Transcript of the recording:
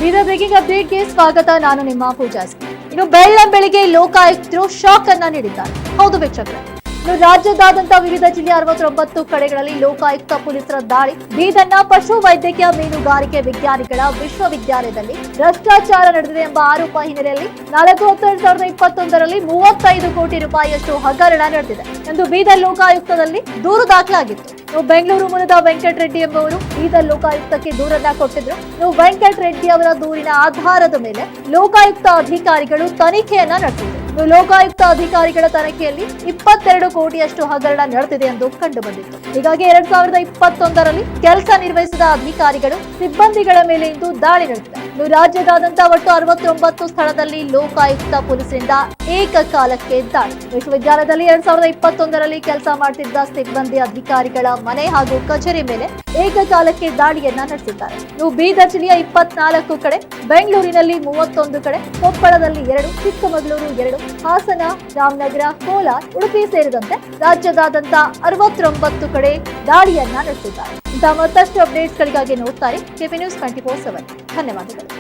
Bidar breaking ಅಪ್ಡೇಟ್ಗೆ ಸ್ವಾಗತ. ನಾನು ನಿಮ್ಮ ಪೂಜಾ. ಇನ್ನು ಬೆಳಿಗ್ಗೆ ಲೋಕಾಯುಕ್ತರು ಶಾಕ್ ಅನ್ನ ನೀಡಿದ್ದಾರೆ. ಹೌದು ವೀಕ್ಷಕರೇ, ಇನ್ನು ರಾಜ್ಯದಾದ್ಯಂತ ವಿವಿಧ ಜಿಲ್ಲೆಯ 69 ಕಡೆಗಳಲ್ಲಿ ಲೋಕಾಯುಕ್ತ ಪೊಲೀಸರ ದಾಳಿ. ಬೀದರ್ನ ಪಶು ವೈದ್ಯಕೀಯ ಮೀನುಗಾರಿಕೆ ವಿಜ್ಞಾನಿಗಳ ವಿಶ್ವವಿದ್ಯಾಲಯದಲ್ಲಿ ಭ್ರಷ್ಟಾಚಾರ ನಡೆದಿದೆ ಎಂಬ ಆರೋಪ ಹಿನ್ನೆಲೆಯಲ್ಲಿ 4/2021ರಲ್ಲಿ 35 ಕೋಟಿ ರೂಪಾಯಿಯಷ್ಟು ಹಗರಣ ನಡೆದಿದೆ ಎಂದು ಬೀದರ್ ಲೋಕಾಯುಕ್ತದಲ್ಲಿ ದೂರು ದಾಖಲಾಗಿತ್ತು. ಬೆಂಗಳೂರು ಮೂಲದ ವೆಂಕಟ್ ರೆಡ್ಡಿ ಎಂಬುವರು ಬೀದರ್ ಲೋಕಾಯುಕ್ತಕ್ಕೆ ದೂರನ್ನ ಕೊಟ್ಟಿದ್ರು. ವೆಂಕಟ್ ರೆಡ್ಡಿ ಅವರ ದೂರಿನ ಆಧಾರದ ಮೇಲೆ ಲೋಕಾಯುಕ್ತ ಅಧಿಕಾರಿಗಳು ತನಿಖೆಯನ್ನ ನಡೆಸಿದ್ರು. ಲೋಕಾಯುಕ್ತ ಅಧಿಕಾರಿಗಳ ತನಿಖೆಯಲ್ಲಿ 22 ಕೋಟಿಯಷ್ಟು ಹಗರಣ ನಡೆದಿದೆ ಎಂದು ಕಂಡು ಬಂದಿತ್ತು. ಹೀಗಾಗಿ 2021ರಲ್ಲಿ ಕೆಲಸ ನಿರ್ವಹಿಸಿದ ಅಧಿಕಾರಿಗಳು ಸಿಬ್ಬಂದಿಗಳ ಮೇಲೆ ಇಂದು ದಾಳಿ ನಡೆದಿದೆ. ರಾಜ್ಯದಾದ್ಯಂತ ಒಟ್ಟು 69 ಸ್ಥಳದಲ್ಲಿ ಲೋಕಾಯುಕ್ತ ಪೊಲೀಸರಿಂದ ಏಕಕಾಲಕ್ಕೆ ದಾಳಿ. ವಿಶ್ವವಿದ್ಯಾಲಯದಲ್ಲಿ 2021ರಲ್ಲಿ ಕೆಲಸ ಮಾಡುತ್ತಿದ್ದ ಸಿಬ್ಬಂದಿ ಅಧಿಕಾರಿಗಳ ಮನೆ ಹಾಗೂ ಕಚೇರಿ ಮೇಲೆ ಏಕಕಾಲಕ್ಕೆ ದಾಳಿಯನ್ನ ನಡೆಸಿದ್ದಾರೆ. ಬೀದರ್ ಜಿಲ್ಲೆಯ 24 ಕಡೆ, ಬೆಂಗಳೂರಿನಲ್ಲಿ 31 ಕಡೆ, ಕೊಪ್ಪಳದಲ್ಲಿ 2, ಚಿಕ್ಕಮಗಳೂರು 2, ಹಾಸನ, ರಾಮನಗರ, ಕೋಲಾರ, ಉಡುಪಿ ಸೇರಿದಂತೆ ರಾಜ್ಯದಾದ್ಯಂತ 69 ಕಡೆ ದಾಳಿಯನ್ನ ನಡೆಸಿದ್ದಾರೆ. ಇಂತಹ ಮತ್ತಷ್ಟು ಅಪ್ಡೇಟ್ಸ್ಗಳಿಗಾಗಿ ನೋಡ್ತಾರೆ ಕೆಪಿ ನ್ಯೂಸ್ 24/7. ಧನ್ಯವಾದಗಳು.